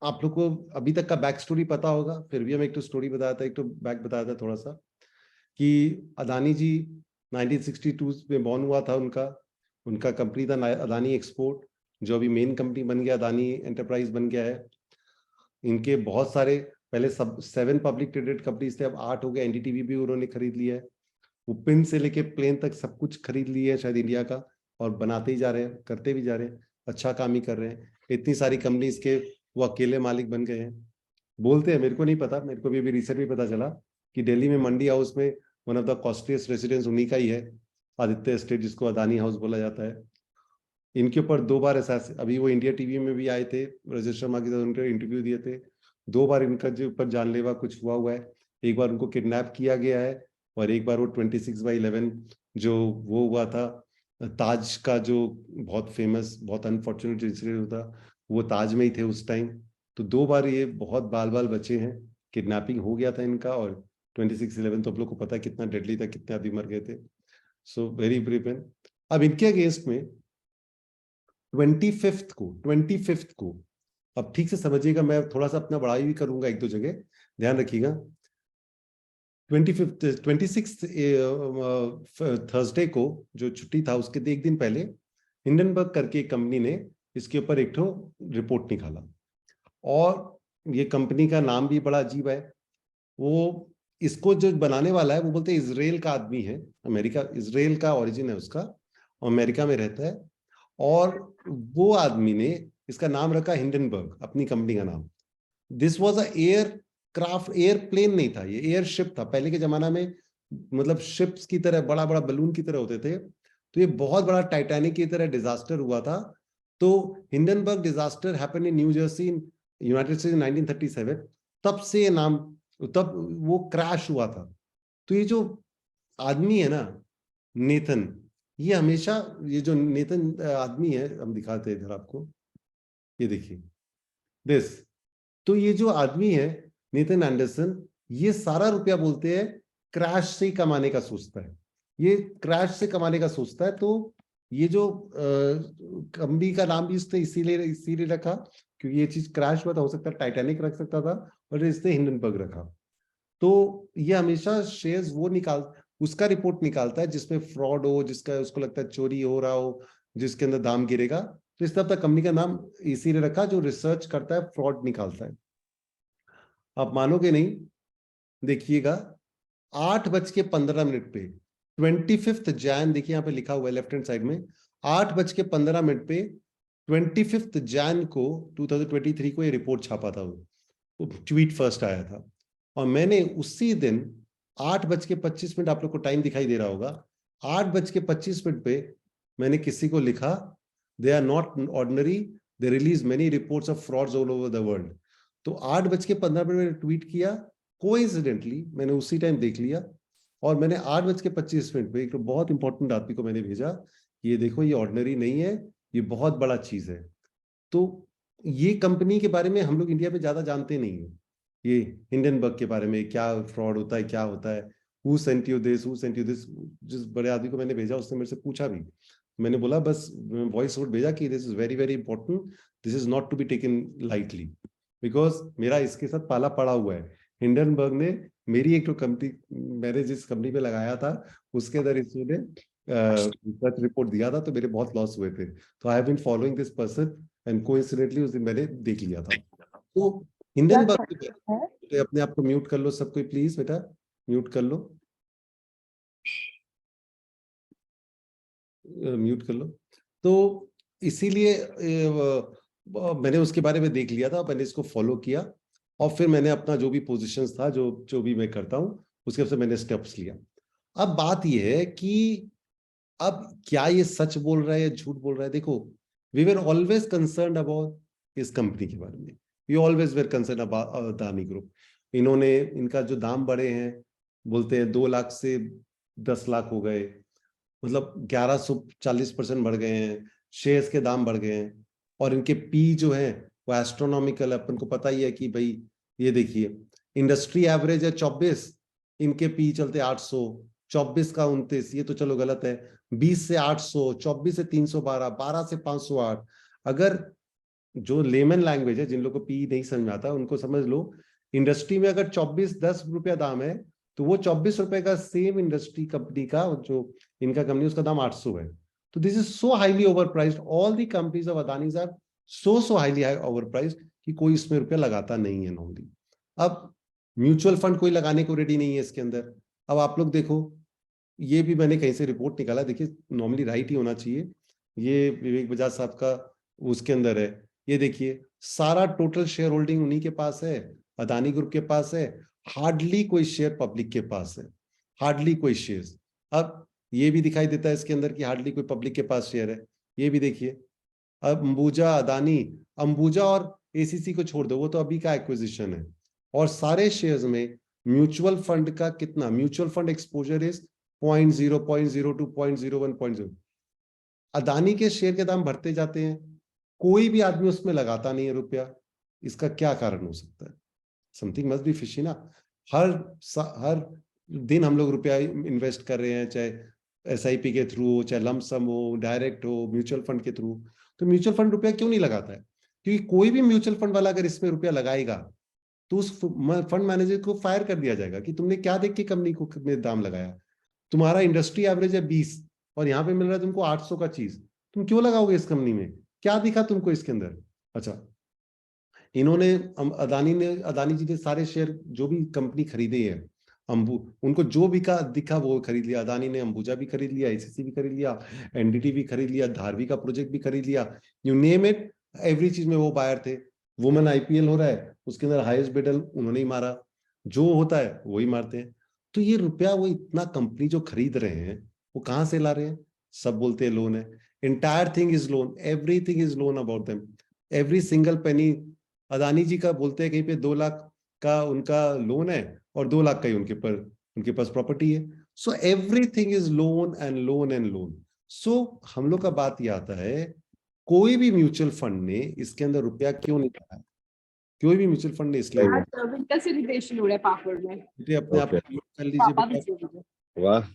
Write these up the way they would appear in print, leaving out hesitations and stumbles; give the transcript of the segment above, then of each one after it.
आप लोग को अभी तक का बैक स्टोरी पता होगा, फिर भी हम एक तो स्टोरी बताया था, एक तो बैक बताया था थोड़ा सा, कि अदानी जी 1962 में बॉर्न हुआ था उनका। उनका कंपनी था अदानी एक्सपोर्ट, जो अभी मेन कंपनी बन गया, अदानी एंटरप्राइज बन गया है। इनके बहुत सारे, पहले सब 7 पब्लिक ट्रेडेड कंपनीज थे, अब 8 हो गए। एनडीटीवी भी उन्होंने खरीद लिया है। वो पिन से लेके प्लेन तक सब कुछ खरीद लिया है शायद इंडिया का, और बनाते ही जा रहे हैं, करते भी जा रहे हैं, अच्छा काम ही कर रहे हैं। इतनी सारी कंपनीज के वो अकेले मालिक बन गए हैं। बोलते हैं, मेरे को नहीं पता, मेरे को भी अभी रिसेंट में पता चला कि दिल्ली में मंडी हाउस में one of the costliest residence उन्हीं का ही है, आदित्य एस्टेट, जिसको अदानी हाउस बोला जाता है। इनके ऊपर 2 बार ऐसा, अभी वो इंडिया टीवी में भी आए थे, रजत शर्मा के साथ उनके इंटरव्यू दिए थे। 2 बार इनका जो ऊपर जानलेवा कुछ हुआ है। एक बार उनको किडनैप किया गया है, और एक बार वो 26/11 जो वो हुआ था, ताज का जो बहुत फेमस, बहुत अनफॉर्चुनेट इंसिडेंट था, वो ताज में ही थे उस टाइम। तो 2 बार ये बहुत बाल बाल बचे हैं। किडनैपिंग हो गया था इनका, और 26/11 तो आप लोग को पता है कितना डेडली था, कितने आदमी मर गए थे। So very brief. अब इनके अगेंस्ट में 25th को, अब ठीक से समझिएगा, मैं थोड़ा सा अपना बड़ाई भी करूंगा एक दो जगह, ध्यान रखिएगा। 26 थर्सडे को जो छुट्टी था, उसके एक दिन पहले हिंडनबर्ग करके एक कंपनी ने इसके ऊपर एक रिपोर्ट निकाला। और ये कंपनी का नाम भी बड़ा अजीब है। वो, इसको जो बनाने वाला है, वो बोलते हैं इसराइल का आदमी है, अमेरिका, इसराइल का ओरिजिन है उसका, अमेरिका में रहता है। और वो आदमी ने इसका नाम रखा हिंडनबर्ग, अपनी कंपनी का नाम। This was a aircraft, airplane नहीं था ये, एयरशिप था पहले के जमाना में। मतलब शिप्स की तरह, बड़ा बड़ा बलून की तरह होते थे। तो ये बहुत बड़ा टाइटैनिक की तरह डिजास्टर हुआ था। तो Hindenburg disaster happened in new Jersey in United states in 1937। तब से ये नाम, तब वो क्रैश हुआ था। तो ये जो आदमी है ना, नेथन, ये हमेशा, ये जो नेथन आदमी है, हम दिखाते हैं इधर आपको, ये देखिए दिस। तो ये जो आदमी है नेथन एंडरसन, ये सारा रुपया बोलते हैं क्रैश से ही कमाने का सोचता है। ये क्रैश से कमाने का सोचता है। तो ये जो कंपनी का नाम भी इसने इसीलिए इसीलिए रखा, क्योंकि ये चीज क्रैश हुआ था, हो सकता है टाइटैनिक रख सकता था, और इसने हिंडनबर्ग रखा। तो ये हमेशा शेयर्स वो निकाल, उसका रिपोर्ट निकालता है जिसमें फ्रॉड हो, जिसका उसको लगता है चोरी हो रहा हो, जिसके अंदर दाम गिरेगा। तो इस तरह कंपनी का नाम इसीलिए रखा, जो रिसर्च करता है, फ्रॉड निकालता है। आप मानोगे नहीं, देखिएगा, 8:15 पे 25 जैन, देखिए यहाँ पे लिखा हुआ है लेफ्ट हैंड साइड में, 8:15 पे 25 जैन को 2023 को ये रिपोर्ट छापा था। वो ट्वीट फर्स्ट आया था। और मैंने उसी दिन 8:25, आप लोग को टाइम दिखाई दे रहा होगा, 8:25 पे मैंने किसी को लिखा, they are not ordinary, they release many reports of frauds all over the world. तो 8:15 मैंने ट्वीट किया, कोइंसिडेंटली मैंने उसी टाइम देख लिया। और मैंने 8:25 पे एक तो बहुत इंपॉर्टेंट आदमी को मैंने भेजा, ये देखो, ये ऑर्डिनरी नहीं है, ये बहुत बड़ा चीज है। तो ये कंपनी के बारे में हम लोग इंडिया में ज्यादा जानते नहीं है, ये हिंडनबर्ग के बारे में, क्या फ्रॉड होता है, क्या होता है, who sent you this, who sent you this. जिस बड़े आदमी को मैंने भेजा, उसने मेरे से पूछा भी। मैंने बोला, बस वॉइस नोट भेजा कि this is very very important, this is not to be taken lightly, because मेरा इसके साथ पाला पड़ा हुआ है। हिंडनबर्ग ने मेरी एक तो कंपनी, मैंने जिस कंपनी पे लगाया था, उसके अंदर इसने रिसर्च रिपोर्ट दिया था, तो मेरे बहुत लॉस हुए थे। तो I have been following this person, and coincidentally उस दिन मैंने देख लिया था। तो क्या हिंडनबर्ग, करना है? अपने आप को म्यूट कर लो, सब कोई प्लीज बेटा, म्यूट कर लो, म्यूट कर लो। तो इसीलिए मैंने उसके बारे में देख लिया था, मैंने इसको फॉलो किया, और फिर मैंने अपना जो भी पोजीशंस था, जो जो भी मैं करता हूँ, उसके से मैंने स्टेप्स लिया। अब बात यह है कि अब क्या ये सच बोल रहा है या झूठ बोल रहा है? देखो, we were always concern about इस कंपनी के बारे में, we always were concern about Adani group. इन्होंने, इनका जो दाम बढ़े हैं, बोलते हैं 2 लाख से 10 लाख हो गए, मतलब 1140% बढ़ गए हैं, शेयर्स के दाम बढ़ गए हैं। और इनके पी जो है वो एस्ट्रोनॉमिकल, अपन को पता ही है कि भाई, ये देखिए, इंडस्ट्री एवरेज है 24, इनके पी चलते 800, 24 का 29, ये तो चलो गलत है, 20 से 800, 24 से 312, 12 से 508। अगर जो लेमन लैंग्वेज है, जिन लोगों को पी नहीं समझ में आता उनको समझ लो, इंडस्ट्री में अगर 24-10 रुपया दाम है तो वो 24 रुपए का सेम इंडस्ट्री कंपनी का जो इनका कंपनी उसका दाम 800 है। तो this is so highly overpriced, all the companies of Adanis are so highly overpriced कि कोई इसमें रुपया लगाता नहीं है नॉर्मली। अब म्यूचुअल फंड कोई लगाने को रेडी नहीं है इसके अंदर। अब आप लोग देखो, ये भी मैंने कहीं से रिपोर्ट निकाला, देखिए नॉर्मली राइट ही होना चाहिए, ये विवेक बजाज साहब का उसके अंदर है। ये देखिए सारा टोटल शेयर होल्डिंग उन्हीं के पास है, अदानी ग्रुप के पास है, हार्डली कोई शेयर पब्लिक के पास है, हार्डली कोई शेयर। अब ये भी दिखाई देता है इसके अंदर कि हार्डली कोई पब्लिक के पास शेयर है। ये भी देखिए, अब अंबुजा अदानी, अंबुजा और एसीसी को छोड़ दो, वो तो अभी का एक्विजिशन है, और सारे शेयर्स में म्यूचुअल फंड का कितना, mutual fund exposure is 0.0, 0.02, 0.01, 0.0। Adani के शेयर के दाम बढ़ते जाते हैं, कोई भी आदमी उसमें लगाता नहीं है रुपया। इसका क्या कारण हो सकता है? समथिंग मस्ट बी फिशी ना। हर दिन हम लोग रुपया इन्वेस्ट कर रहे हैं, चाहे एसआईपी के थ्रू हो, चाहे लमसम हो, डायरेक्ट हो, म्यूचुअल फंड के थ्रू। तो म्यूचुअल फंड रुपया क्यों नहीं लगाता है? क्योंकि कोई भी म्यूचुअल फंड वाला अगर इसमें रुपया लगाएगा तो उस फंड मैनेजर को फायर कर दिया जाएगा कि तुमने क्या देख के कंपनी को में दाम लगाया, तुम्हारा इंडस्ट्री एवरेज है 20 और यहाँ पे मिल रहा है तुमको 800 का चीज, तुम क्यों लगाओगे इस कंपनी में? क्या दिखा तुमको इसके अंदर? अच्छा, इन्होंने अदानी जी ने सारे शेयर जो भी कंपनी खरीदे है, उनको जो भी का दिखा वो खरीद लिया। अदानी ने अंबुजा भी खरीद लिया, एसीसी भी खरीद लिया, एनडीटी भी खरीद लिया, धारवी का प्रोजेक्ट भी खरीद लिया, यू नेम इट, एवरी चीज में वो बायर थे। वुमेन आईपीएल हो रहा है, उसके अंदर हाईएस्ट बिडर उन्होंने ही मारा, जो होता है वही मारते हैं। तो ये रुपया वो इतना कंपनी जो खरीद रहे हैं वो कहाँ से ला रहे हैं? सब बोलते हैं लोन है, entire thing is loan, everything is loan about them, every single penny. Adani ji का बोलते हैं कहीं पे 2 लाख का उनका लोन है और 2 लाख का ही उनके पास प्रॉपर्टी है। So everything is loan and loan and loan. So हम लोग का बात यह आता है, कोई भी म्यूचुअल फंड ने इसके अंदर रुपया क्यों नहीं लगाया? कोई भी म्यूचुअल फंड ने इसलिए विंटर सेलिब्रेशन हो रहा है पापड़ में, बेटे अपने आप को म्यूट कर लीजिए पापा भी बेटा। वाह,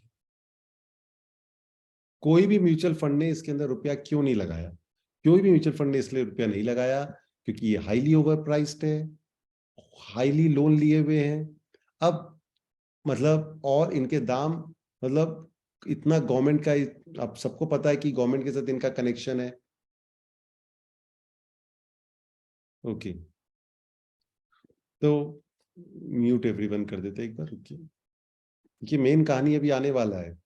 कोई भी म्यूचुअल फंड ने इसके अंदर रुपया क्यों नहीं लगाया? कोई भी म्यूचुअल फंड ने इसलिए रुपया नहीं लगाया क्योंकि ये हाईली ओवर प्राइस्ड है, हाईली लोन लिए हुए हैं। अब मतलब और इनके दाम, मतलब इतना गवर्नमेंट का, अब सबको पता है कि गवर्नमेंट के साथ इनका कनेक्शन है। ओके, तो म्यूट एवरीवन कर देते एक बार, रुकिए, ये मेन कहानी अभी आने वाला है,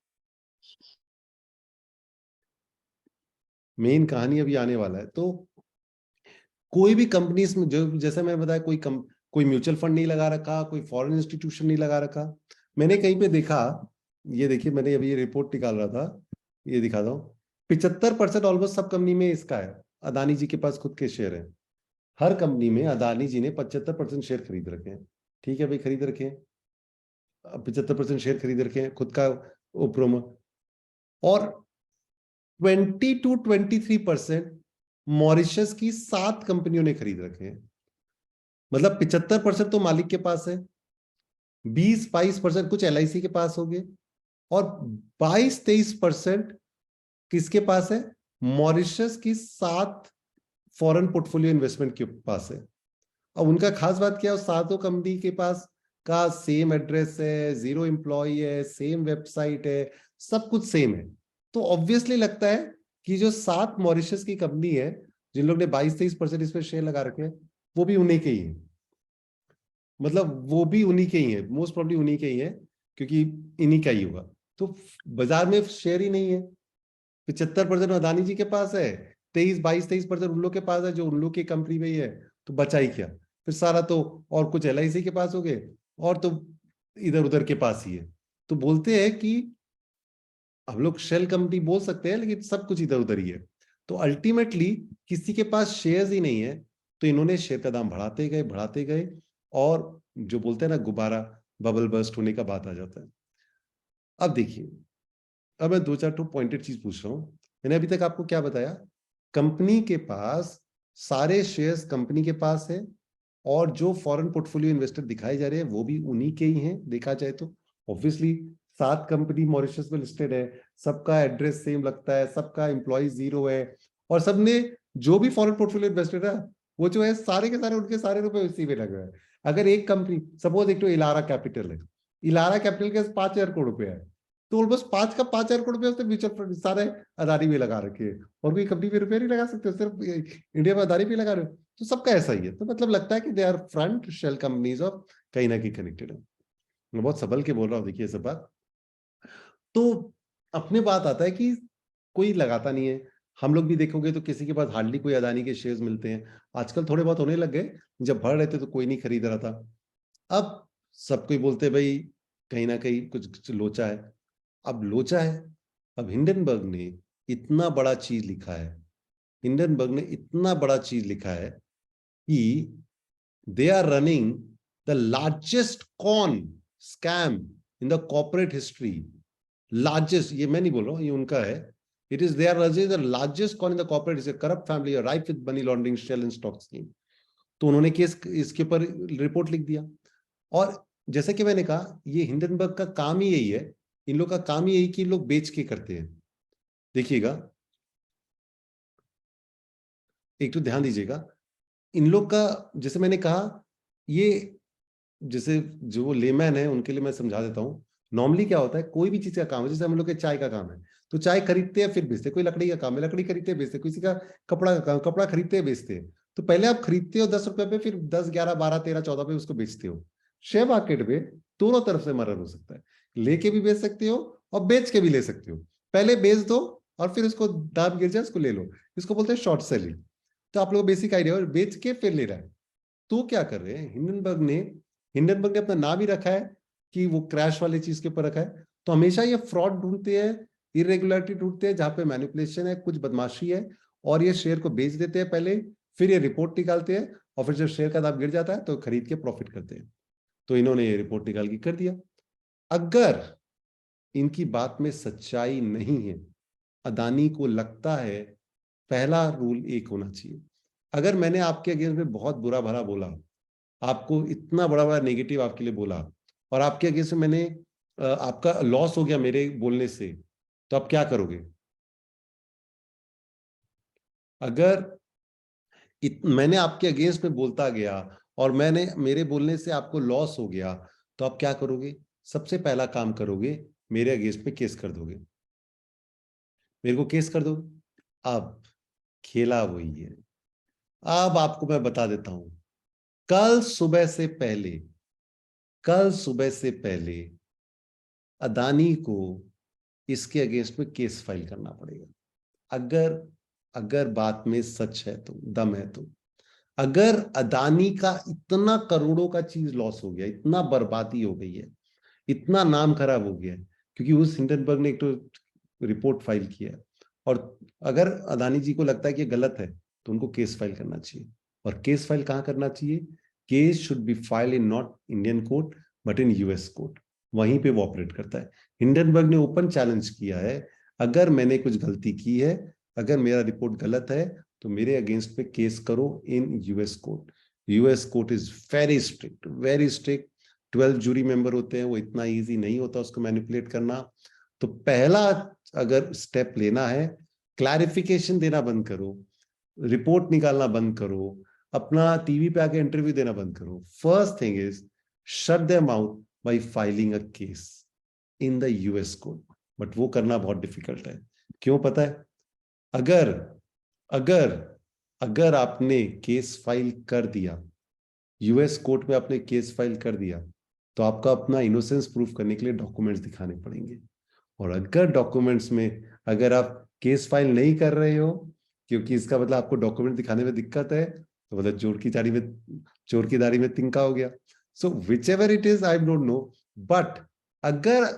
मेन कहानी अभी आने वाला है। तो कोई भी कंपनी इसमें, जो जैसे मैं बताया, कोई म्यूचुअल फंड नहीं लगा रखा, कोई फॉरेन इंस्टीट्यूशन नहीं लगा रखा। मैंने कहीं पे देखा, ये देखिए मैंने अभी ये रिपोर्ट निकाल रहा था, ये दिखा दो, 75% ऑलमोस्ट सब कंपनी में इसका है, अदानी जी के पास खुद के शेयर है। हर कंपनी में अदानी जी ने 75% शेयर खरीद रखे हैं। ठीक है भाई, खरीद रखे हैं, 75% शेयर खरीद रखे हैं खुद का प्रोमो, और 20-23% मॉरिशस की 7 कंपनियों ने खरीद रखे हैं। मतलब 75% तो मालिक के पास है, 20-22% कुछ एलआईसी के पास हो गए, और 22-23% किसके पास है? मॉरिशस की 7 फॉरेन पोर्टफोलियो इन्वेस्टमेंट के पास है। अब उनका खास बात क्या है, सातों कंपनी के पास का सेम एड्रेस है, 0 एम्प्लॉय है, सेम वेबसाइट है, सब कुछ सेम है। तो ऑब्वियसली लगता है कि जो 7 मॉरिशस की कंपनी है, जिन लोग ने 22-23% इसमें शेयर लगा रखे हैं, वो भी उन्हीं के ही है। मतलब वो भी उन्हीं के ही है, मोस्ट प्रॉब्ली उन्हीं के ही है, क्योंकि इन्हीं का ही होगा। तो बाजार में शेयर ही नहीं है। 75% अदानी जी के पास है, 22-23% उन लोग के पास है जो उन लोग की कंपनी में ही है। तो बचा ही क्या? फिर सारा तो और कुछ एलआईसी के पास हो गए, और तो इधर उधर के पास ही है। तो बोलते हैं कि हम लोग शेल कंपनी बोल सकते हैं, लेकिन सब कुछ इधर उधर ही है। तो अल्टीमेटली किसी के पास शेयर्स ही नहीं है, तो इन्होंने शेयर का दाम बढ़ाते गए, और जो बोलते हैं ना, गुब्बारा बबल बर्स्ट होने का बात आ जाता है। अब देखिए, अब मैं 2-4 पॉइंटेड चीज पूछ रहा हूं। मैंने अभी तक आपको क्या बताया? कंपनी के पास सारे शेयर्स कंपनी के पास है, और जो फॉरेन पोर्टफोलियो इन्वेस्टर दिखाए जा रहे हैं वो भी उन्हीं के ही हैं, देखा जाए तो। ऑब्वियसली 7 कंपनी मॉरिशस में लिस्टेड है, सबका एड्रेस सेम लगता है, सबका एम्प्लॉय 0 है, और सबने जो भी फॉरेन पोर्टफोलियो इन्वेस्टर है वो जो है सारे के सारे उनके सारे रुपए उसी में लगे हुए हैं। अगर एक कंपनी सपोज एक तो इलारा कैपिटल है, इलारा कैपिटल के 5,000 करोड़ रुपए है, तो ऑलमोस्ट 5,000 करोड़ रुपए उसने म्यूचुअल फंड सारे अदानी में लगा रखे हैं, और कोई कंपनी में रुपए नहीं लगा सकते, सिर्फ इंडिया में अदानी में लगा रहे हो। तो सबका ऐसा ही है, तो मतलब लगता है कि they are front shell companies of कहीं ना कहीं कनेक्टेड है। मैं बहुत संभल के बोल रहा हूँ, देखिए सब बात। तो अपने बात आता है कि कोई लगाता नहीं है। हम लोग भी देखोगे तो किसी के पास हार्डली कोई अदानी के शेयर्स मिलते हैं। आजकल थोड़े बहुत होने लग गए, जब बढ़ रहे थे तो कोई नहीं खरीद रहा था। अब सब कोई बोलते भाई कहीं ना कहीं कुछ लोचा है। अब लोचा है। अब हिंडनबर्ग ने इतना बड़ा चीज लिखा है, हिंडनबर्ग ने इतना बड़ा चीज लिखा है कि they are running the largest con scam in the corporate history. Largest, ये मैं नहीं बोल रहा हूं, ये उनका है। It is they are running the largest con in the corporate history, corrupt family rife with money laundering shell and stock scheme. तो उन्होंने केस इसके ऊपर रिपोर्ट लिख दिया। और जैसे कि मैंने कहा, ये हिंडनबर्ग का काम ही यही है, इन लोग का काम ही यही कि लोग बेच के करते हैं। देखिएगा, एक तो ध्यान दीजिएगा, इन लोग का जैसे मैंने कहा, ये जैसे जो लेमैन है उनके लिए मैं समझा देता हूँ। नॉर्मली क्या होता है, कोई भी चीज का काम है, जैसे हम लोग के चाय का काम है, तो चाय खरीदते हैं फिर बेचते हैं। कोई लकड़ी का काम है, लकड़ी खरीदते हैं बेचते हैं। किसी का कपड़ा का काम, कपड़ा खरीदते हैं बेचते हैं। तो पहले आप खरीदते हो 10 रुपए पे, फिर 10, 11, 12, 13, 14 पे उसको बेचते हो। शेयर मार्केट में दोनों तरफ से मर्डर हो सकता है, लेके भी बेच सकते हो और बेच के भी ले सकते हो। पहले बेच दो और फिर उसको दाम गिर जाए उसको ले लो, इसको बोलते हैं शॉर्ट सेलिंग। तो आप लोग बेसिक आइडिया, बेच के फिर ले रहा है। तो क्या कर रहे हैं हिंडनबर्ग ने अपना नाम ही रखा है कि वो क्रैश वाली चीज के ऊपर रखा है। तो हमेशा ये फ्रॉड ढूंढते हैं, इरेगुलरिटी ढूंढते हैं, जहां पे मैनिपुलेशन है, कुछ बदमाशी है, और ये शेयर को बेच देते हैं पहले, फिर ये रिपोर्ट निकालते हैं, और फिर जब शेयर का दाम गिर जाता है तो खरीद के प्रॉफिट करते हैं। तो इन्होंने ये रिपोर्ट निकाल के कर दिया। अगर इनकी बात में सच्चाई नहीं है, अदानी को लगता है, पहला रूल एक होना चाहिए, अगर मैंने आपके अगेंस्ट में बहुत बुरा भला बोला, आपको इतना बड़ा बड़ा नेगेटिव आपके लिए बोला, और आपके अगेंस्ट में मैंने आपका लॉस हो गया मेरे बोलने से, तो आप क्या करोगे? अगर मैंने आपके अगेंस्ट में बोलता गया और मेरे बोलने से आपको लॉस हो गया, तो आप क्या करोगे? सबसे पहला काम करोगे, मेरे अगेंस्ट में केस कर दोगे, मेरे को केस कर दोगे। अब खेला वही है। अब आपको मैं बता देता हूं, कल सुबह से पहले, कल सुबह से पहले अदानी को इसके अगेंस्ट में केस फाइल करना पड़ेगा। अगर अगर बात में सच है तो, दम है तो। अगर अदानी का इतना करोड़ों का चीज लॉस हो गया, इतना बर्बादी हो गई है, इतना नाम खराब हो गया है, क्योंकि उस हिंडनबर्ग ने एक तो रिपोर्ट फाइल किया है, और अगर अदानी जी को लगता है कि ये गलत है तो उनको केस फाइल करना चाहिए। और केस फाइल कहाँ करना चाहिए? Case should be file in not Indian court but in US court, वहीं पे वो ऑपरेट करता है। हिंडनबर्ग ने ओपन चैलेंज किया है, अगर मैंने कुछ गलती की है, अगर मेरा रिपोर्ट गलत है, तो मेरे अगेंस्ट पे केस करो in US court. US court is very strict, very strict. 12 jury member होते हैं, वो इतना इजी नहीं होता उसको मैनिपुलेट करना। तो पहला अगर स्टेप लेना है, क्लैरिफिकेशन देना बंद करो, रिपोर्ट निकालना बंद करो, अपना टीवी पे आके इंटरव्यू देना बंद करो। First thing is shut them out by filing a case in the US court. But वो करना बहुत डिफिकल्ट है। क्यों पता है? अगर अगर अगर आपने केस फाइल कर दिया, यूएस कोर्ट में आपने केस फाइल कर दिया, तो आपका अपना इनोसेंस प्रूफ करने के लिए डॉक्यूमेंट्स दिखाने पड़ेंगे। और अगर डॉक्यूमेंट्स में अगर आप केस फाइल नहीं कर रहे हो, क्योंकि इसका मतलब आपको डॉक्यूमेंट दिखाने में दिक्कत है, तो मतलब चोर की दाढ़ी में तिनका हो गया। So whichever it is, I don't know, but अगर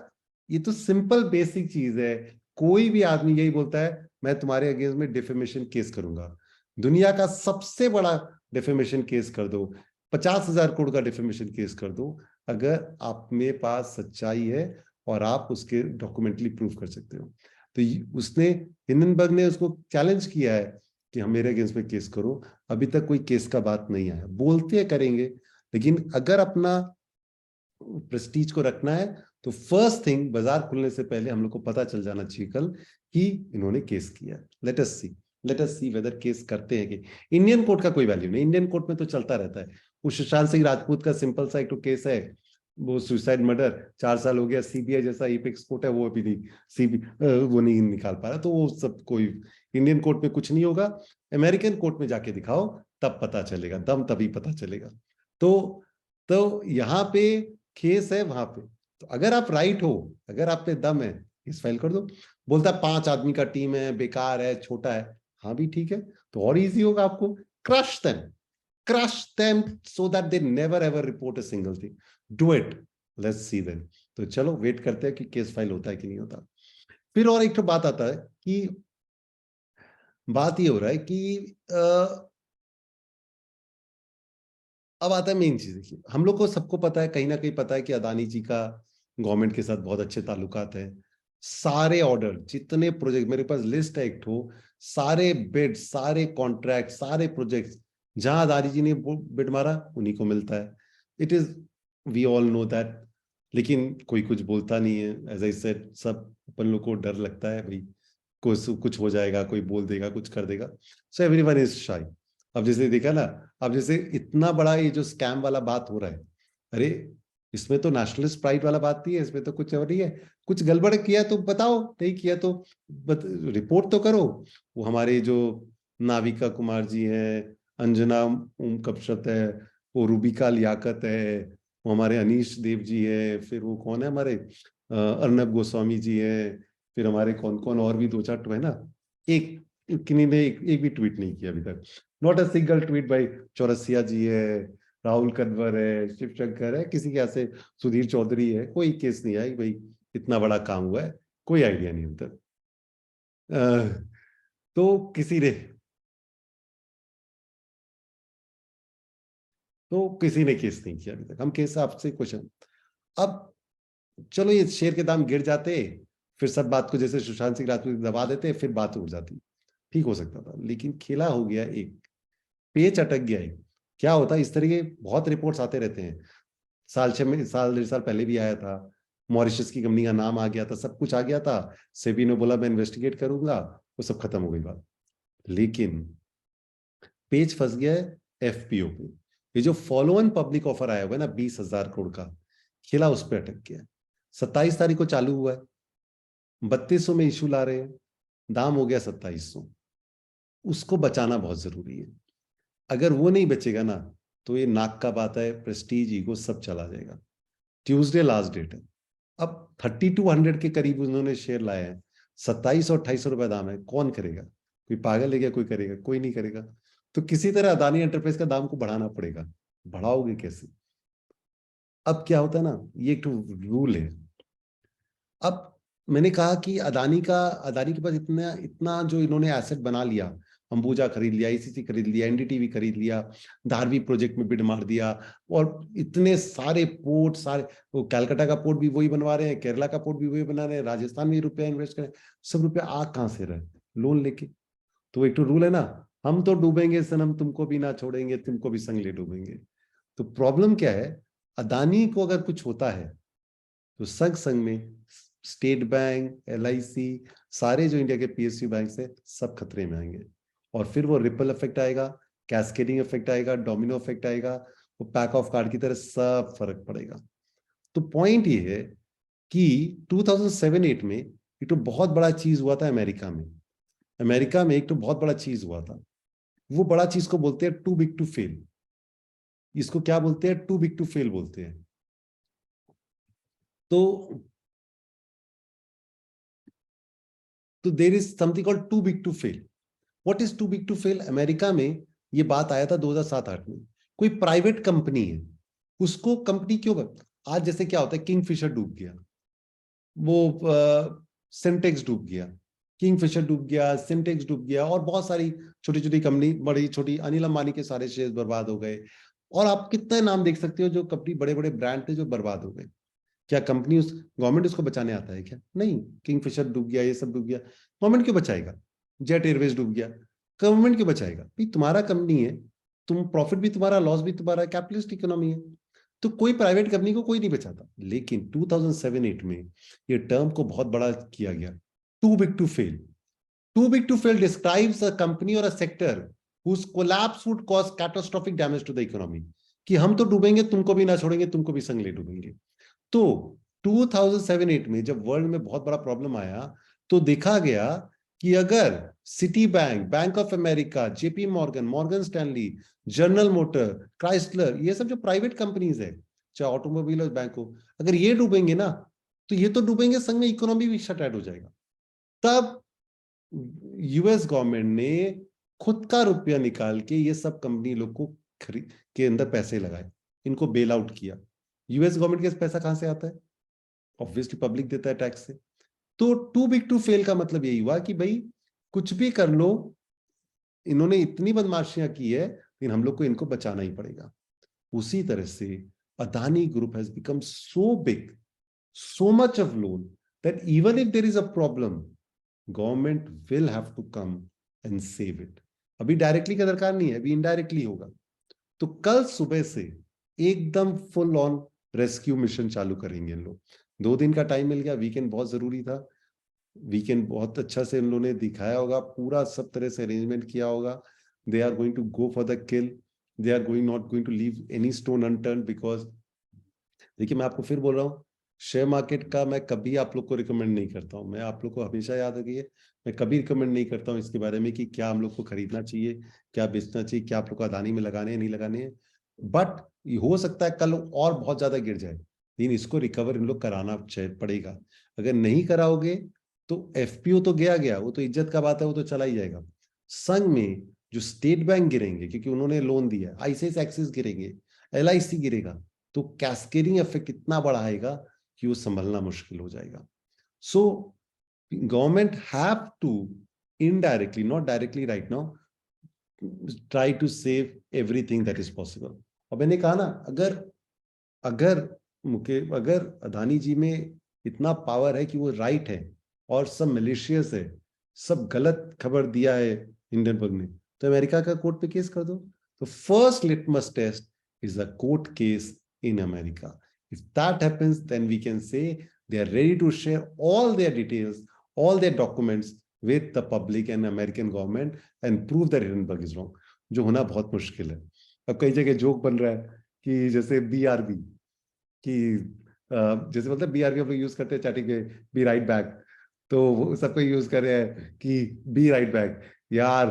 ये तो सिंपल बेसिक चीज है, कोई भी आदमी यही बोलता है मैं तुम्हारे अगेंस्ट में डिफेमेशन केस करूंगा, दुनिया का सबसे बड़ा डिफेमेशन केस कर दो, 50,000 करोड़ का डिफेमेशन केस कर दो, अगर आप में पास सच्चाई है और आप उसके डॉक्यूमेंटली प्रूव कर सकते हो। तो उसने, हिंडनबर्ग ने उसको चैलेंज किया है कि हम मेरे अगेंस्ट में केस करो। अभी तक कोई केस का बात नहीं आया, बोलते हैं करेंगे, लेकिन अगर अपना प्रेस्टीज को रखना है तो फर्स्ट थिंग, बाजार खुलने से पहले हम लोग को पता चल जाना चाहिए कल कि इन्होंने केस किया। Let us see. Let us see whether case करते हैं कि इंडियन कोर्ट का कोई वैल्यू नहीं, इंडियन कोर्ट में तो चलता रहता है। वो सुशांत सिंह राजपूत का सिंपल सा एक तो केस है, वो सुसाइड मर्डर 4 साल हो गया, सीबीआई जैसा एपेक्स कोर्ट है वो अभी नहीं वो नहीं निकाल पा रहा, तो वो सब कोई इंडियन कोर्ट में कुछ नहीं होगा। अमेरिकन कोर्ट में जाके दिखाओ, तब पता चलेगा, दम तभी पता चलेगा। तो यहाँ पे केस है वहां पे, तो अगर आप राइट हो, अगर आप पे दम है, केस फाइल कर दो। बोलता है 5 आदमी का टीम है, बेकार है, छोटा है, हाँ भी ठीक है, तो और इजी होगा आपको। Crush them, crush them so that they never ever report a single thing. Do it. Let's see then. तो चलो वेट करते हैं कि केस फाइल होता है कि नहीं होता। फिर और एक तो बात आता है कि बात ये हो रहा है कि अब आता है मेन चीज। देखिए हम लोग को सबको पता है, कहीं ना कहीं पता है कि अदानी जी का गवर्नमेंट के साथ बहुत अच्छे ताल्लुकात हैं। सारे ऑर्डर, जितने प्रोजेक्ट मेरे पास लिस्ट है एक ठो, सारे बिड, सारे कॉन्ट्रैक्ट, सारे प्रोजेक्ट्स जहां अदानी जी ने बिड मारा उन्हीं को मिलता है। It is, we all know that. लेकिन कोई कुछ बोलता नहीं है। एज आई सेड, सब अपन लोग को डर लगता है भाई कुछ हो जाएगा, कोई बोल देगा, कुछ कर देगा, सो एवरीवन इज शाई। अब जैसे देखा ना, अब जैसे इतना बड़ा ये जो स्कैम वाला बात हो रहा है, अरे इसमें तो नेशनलिस्ट प्राइड वाला बात नहीं है, इसमें तो कुछ और नहीं है। कुछ गड़बड़ किया तो बताओ, नहीं किया तो रिपोर्ट तो करो। वो हमारे जो नाविका कुमार जी हैं, अंजना कपशत है, वो रूबिका लियाकत है, वो हमारे अनीश देव जी है, फिर वो कौन है हमारे अर्नब गोस्वामी जी है, फिर हमारे कौन कौन और भी 2-4 तो है ना। एक किन्हीं ने एक भी ट्वीट नहीं किया अभी तक, नॉट अ सिंगल ट्वीट। भाई चौरसिया जी है, राहुल कन्वर है, शिव शंकर है, किसी के ऐसे सुधीर चौधरी है, कोई केस नहीं आई भाई इतना बड़ा काम हुआ है, कोई आइडिया नहीं होता। तो किसी ने केस नहीं किया अभी तक। हम केस आपसे क्वेश्चन, अब चलो ये शेयर के दाम गिर जाते, फिर सब बात को जैसे सुशांत सिंह राजपूत दबा देते, फिर बात उड़ जाती, ठीक हो सकता था। लेकिन खेला हो गया, एक पेच अटक गया है। क्या होता है, इस तरह के बहुत रिपोर्ट्स आते रहते हैं। साल 1.5 साल पहले भी आया था, मॉरिशस की कंपनी का नाम आ गया था, सब कुछ आ गया था। सेबी ने बोला मैं इन्वेस्टिगेट करूंगा, वो सब खत्म हो गई बात। लेकिन पेज फंस गया है एफपीओ पे। ये जो फॉलो ऑन पब्लिक ऑफर आया हुआ है ना 20,000 करोड़ का, खेला उस पर अटक गया है। 27 तारीख को चालू हुआ है, 3200 में इशू ला रहे हैं, दाम हो गया 2700। उसको बचाना बहुत जरूरी है। अगर वो नहीं बचेगा ना, तो ये नाक का बात है, प्रेस्टीज, ईगो सब चला जाएगा। ट्यूसडे लास्ट डेट है। अब 3200 के करीब उन्होंने शेयर लाए हैं, 27 और 2800 रुपए दाम है। कौन करेगा? कोई पागल है क्या? कोई करेगा? कोई नहीं करेगा। तो किसी तरह अदानी एंटरप्राइज का दाम को बढ़ाना पड़ेगा। बढ़ाओगे कैसे? अब क्या होता है ना, ये एक रूल है। अब मैंने कहा कि अदानी के पास इतना इतना जो इन्होंने एसेट बना लिया, अंबुजा खरीद लिया, ईसीसी खरीद लिया, एनडीटीवी खरीद लिया, धारवी प्रोजेक्ट में बिड मार दिया, और इतने सारे पोर्ट, सारे वो कलकत्ता का पोर्ट भी वही बनवा रहे हैं, केरला का पोर्ट भी वही बना रहे हैं, राजस्थान में रुपया इन्वेस्ट करें, सब रुपया आ कहाँ से रहे? लोन लेके। तो एक तो रूल है ना, हम तो डूबेंगे सनम, तुमको भी ना छोड़ेंगे, तुमको भी संग ले डूबेंगे। तो प्रॉब्लम क्या है, अदानी को अगर कुछ होता है तो संग संग में स्टेट बैंक, एलआईसी, सारे जो इंडिया के पीएसयू बैंक है, सब खतरे में आएंगे। और फिर वो रिपल इफेक्ट आएगा, कैस्केडिंग इफेक्ट आएगा, डोमिनो इफेक्ट आएगा, वो पैक ऑफ कार्ड की तरह सब फर्क पड़ेगा। तो पॉइंट ये है कि 2007-8 में एक तो बहुत बड़ा चीज हुआ था अमेरिका में। अमेरिका में एक तो बहुत बड़ा चीज हुआ था, वो बड़ा चीज को बोलते हैं टू बिग टू फेल। इसको क्या बोलते हैं? टू बिग टू फेल बोलते हैं। तो there is something called too big to fail. What is too big to fail? America में ये बात आया था 2007-8 में। कोई प्राइवेट कंपनी है, उसको कंपनी क्यों आज जैसे क्या होता है, किंगफिशर डूब गया, वो सिंटेक्स डूब गया, किंगफिशर डूब गया, सिंटेक्स डूब गया, और बहुत सारी छोटी छोटी कंपनी, बड़ी छोटी, अनिल अंबानी के सारे शेयर बर्बाद हो गए। और आप कितने नाम देख सकते हो जो कंपनी, बड़े बड़े ब्रांड थे जो बर्बाद हो गए। क्या कंपनी उस गवर्नमेंट उसको बचाने आता है क्या? नहीं। किंगफिशर डूब गया, ये सब डूब गया, गवर्नमेंट क्यों बचाएगा? जेट एयरवेज डूब गया, गवर्नमेंट क्यों बचाएगा? भाई तुम्हारा कंपनी है, तुम प्रॉफिट भी तुम्हारा, लॉस भी तुम्हारा, कैपिटलिस्ट इकोनॉमी है, तो कोई प्राइवेट कंपनी को कोई नहीं बचाता। लेकिन 2007-8 में ये टर्म को बहुत बड़ा किया गया, too big to fail. Too big to fail describes a company or a sector whose collapse would cause catastrophic damage to the economy. कि हम तो डूबेंगे, तुमको भी ना छोड़ेंगे, तुमको भी संग ले डूबेंगे। तो 2007-8 में जब वर्ल्ड में बहुत बड़ा प्रॉब्लम आया तो देखा गया कि अगर city bank, bank of America, JP Morgan, Morgan Stanley, general motor, Chrysler, ये सब जो प्राइवेट कंपनीज है, चाहे ऑटोमोबाइल और बैंक हो, अगर ये डूबेंगे ना तो ये तो डूबेंगे, संग में इकोनॉमी भी शट आउट हो जाएगा। तब यूएस गवर्नमेंट ने खुद का रुपया निकाल के ये सब कंपनी लोग को के अंदर पैसे लगाए, इनको बेल आउट किया। यूएस गवर्नमेंट के पैसा कहां से आता है? ऑब्वियसली पब्लिक देता है टैक्स से। तो टू बिग टू फेल का मतलब यही हुआ कि भाई कुछ भी कर लो, इन्होंने इतनी बदमाशियां की है, लेकिन हम लोग को इनको बचाना ही पड़ेगा। उसी तरह से Adani group has become so big, so much of loan that even if there is a problem, government will have to come and save it. अभी डायरेक्टली का दरकार नहीं है, अभी इनडायरेक्टली होगा। तो कल सुबह से एकदम फुल ऑन रेस्क्यू मिशन चालू करेंगे इन लोग। 2 दिन का टाइम मिल गया, वीकेंड बहुत जरूरी था, वीकेंड बहुत अच्छा से इन लोगों ने दिखाया होगा, पूरा सब तरह से अरेंजमेंट किया होगा। They are going to go for the kill, they are not going to leave any stone unturned. Because देखिए, मैं आपको फिर बोल रहा हूँ, शेयर मार्केट का मैं कभी आप लोग को रिकमेंड नहीं करता हूँ। मैं आप लोग को हमेशा याद रखिए, मैं कभी रिकमेंड नहीं करता हूँ इसके बारे में कि क्या हम लोग को खरीदना चाहिए, क्या बेचना चाहिए, क्या आप लोग को अदानी में लगाने हैं नहीं लगाने हैं। बट हो सकता है कल और बहुत ज्यादा गिर जाए, लेकिन इसको रिकवर इन लोग कराना पड़ेगा। अगर नहीं कराओगे तो एफपीओ तो गया गया, वो तो इज्जत का बात है, वो तो चला ही जाएगा। संग में जो स्टेट बैंक गिरेंगे क्योंकि उन्होंने लोन दिया, आईसीआईसीआई एक्सिस गिरेंगे, एलआईसी गिरेगा, तो कैस्केडिंग इफेक्ट इतना बड़ा आएगा कि वो संभलना मुश्किल हो जाएगा। So government have to indirectly, not directly right now, try to save everything that is possible. और मैंने कहा ना, अगर अगर अदानी जी में इतना पावर है कि वो राइट है और सब मलेशियस है, सब गलत खबर दिया है हिंडनबर्ग ने, तो अमेरिका का कोर्ट पे केस कर दो। तो first litmus test is a court case in America. If that happens, then we can say they are ready to share all their details, all their documents with the public and American government and prove that Hindenburg is wrong. जो होना बहुत मुश्किल है। अब कई जगह joke बन रहा है कि जैसे BRB, कि जैसे मतलब BRB हम लोग यूज करते हैं चैटिंग पे, बी राइट बैक, तो वो सबको यूज कर रहे हैं कि बी राइट बैक। यार,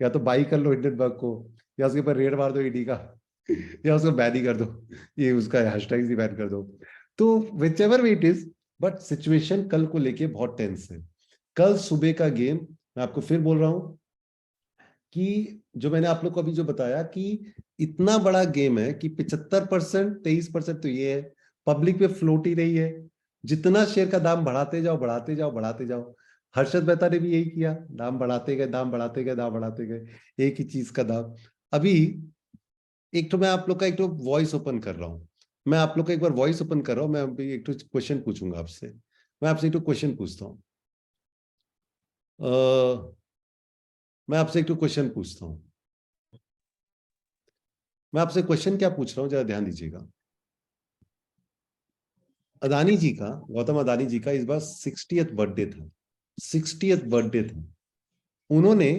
या तो बाई कर लो हिंडनबर्ग को, या उसके ऊपर रेड मार दो ईडी का, या उसको बैन ही कर दो, ये उसका हैशटैग ही बैन कर दो। तो whichever way it is, but situation कल को लेके बहुत टेंस है। कल सुबह का गेम, मैं आपको फिर बोल रहा हूं कि जो मैंने आप लोग को अभी जो बताया कि इतना बड़ा गेम है कि 75%, 23% तो ये है, पब्लिक पे फ्लोट ही रही है। जितना शेयर का दाम बढ़ाते जाओ बढ़ाते जाओ बढ़ाते जाओ। हर्षद मेहता ने भी यही किया, दाम बढ़ाते गए, दाम बढ़ाते गए, दाम बढ़ाते गए, एक ही चीज का दाम। अभी एक तो मैं आप लोग का एक तो वॉइस ओपन कर रहा हूँ, मैं आप लोग का एक बार वॉइस ओपन कर रहा हूँ, मैं अभी एक तो क्वेश्चन पूछूंगा आपसे। मैं आपसे एक तो क्वेश्चन पूछता हूँ, मैं आपसे एक तो क्वेश्चन पूछता हूँ। मैं आपसे क्वेश्चन क्या पूछ रहा हूँ, जरा ध्यान दीजिएगा। अदानी जी का, गौतम अदानी जी का इस बार 60th बर्थडे था, 60th बर्थडे था। उन्होंने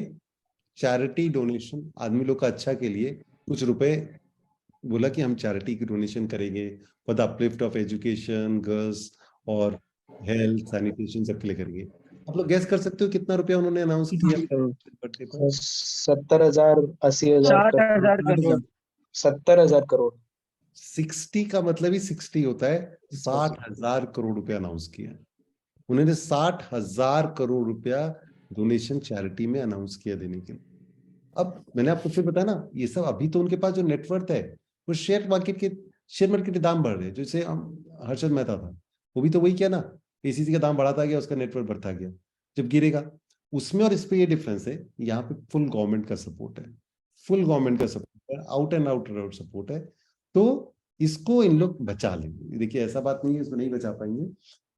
चैरिटी डोनेशन, आदमी लोग का अच्छा के लिए कुछ रुपए बोला कि हम चैरिटी की डोनेशन करेंगे for the uplift of education, girls और हेल्थ सैनिटेशन सबके लिए करेंगे। आप लोग गैस कर सकते हो कितना रुपया उन्होंने अनाउंस किया बर्थडे पर? 70,000, 80,000, 60,000 करोड़। 70,000 करोड़। 60 का मतलब ही 60 होता है, 60,000 करोड़ रुपया अनाउंस किया। उन्होंने 60,000 करोड़ रुपया डोनेशन चैरिटी में अनाउंस किया देने के लिए। अब मैंने आपको फिर बताया ना, ये सब अभी तो उनके पास जो नेटवर्थ है वो शेयर मार्केट के दाम बढ़ रहे हैं। जैसे हर्षद मेहता था, वो भी तो वही किया ना, एसीसी का दाम बढ़ाता गया, उसका नेटवर्थ बढ़ता गया। जब गिरेगा उसमें और इस पे ये डिफरेंस है, यहाँ पे फुल गवर्नमेंट का सपोर्ट है, फुल गवर्नमेंट का सपोर्ट है, आउट एंड आउट सपोर्ट है। तो इसको इन लोग बचा लेंगे। देखिए, ऐसा बात नहीं है इसको नहीं बचा पाएंगे,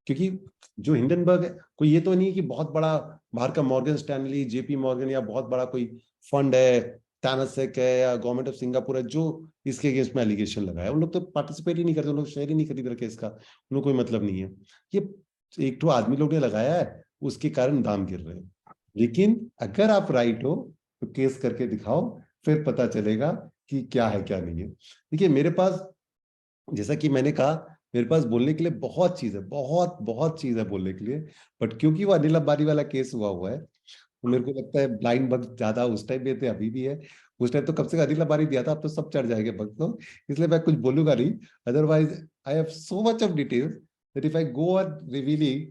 क्योंकि जो हिंडनबर्ग है, कोई ये तो नहीं कि बहुत बड़ा बाहर का मॉर्गन स्टैनली, जेपी मॉर्गन या बहुत बड़ा कोई फंड है, टैनसेक है या गवर्नमेंट ऑफ सिंगापुर है जो इसके अगेंस्ट में एलिगेशन लगाया। उन लोग तो पार्टिसिपेट ही नहीं करते, उन लोग शेयर ही नहीं खरीद रखे, इसका उन लोग कोई मतलब नहीं है। ये एक तो आदमी लोग ने लगाया है, उसके कारण दाम गिर रहे हैं। लेकिन अगर आप राइट हो तो केस करके दिखाओ, फिर पता चलेगा कि क्या है क्या नहीं है। देखिए मेरे पास, जैसा कि मैंने कहा, मेरे पास बोलने के लिए बहुत चीज है, बहुत बहुत चीज है बोलने के लिए, बट क्योंकि वो अनिल अंबानी वाला केस हुआ है, तो मेरे को लगता है ब्लाइंड बग ज्यादा उस टाइम भी थे, अभी भी है। उस टाइम तो कब से अनिल अंबानी दिया था, अब तो सब चढ़ जाएंगे बग तो, इसलिए मैं कुछ बोलूंगा नहीं। Otherwise I have so much of details that if I go on revealing,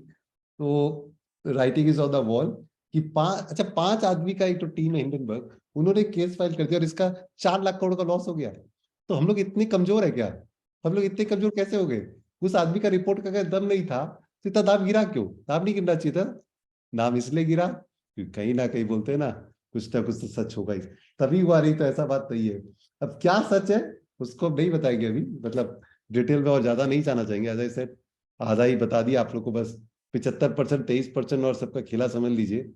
तो writing is on the wall कि 5 आदमी का एक तो टीम है हिंडनबर्ग, उन्होंने केस फाइल कर दिया और इसका 4 लाख करोड़ का लॉस हो गया। तो हम लोग इतने कमजोर है क्या? हम लोग इतने कमजोर कैसे हो गए? उस आदमी का रिपोर्ट का अगर दम नहीं था तो इतना दाम गिरा क्यों? दाम नहीं गिरना चाहिए था। दाम इसलिए गिरा क्योंकि कहीं ना कहीं बोलते हैं ना कुछ तो सच होगा ही, तभी हुआ, नहीं तो ऐसा बात नहीं है। अब क्या सच है उसको हम नहीं बताएंगे अभी, मतलब डिटेल में और ज्यादा नहीं जाना चाहेंगे, एज आई सेड आधा ही बता दिया आप लोग को, बस 75%, 23% और सबका खेला समझ लीजिए।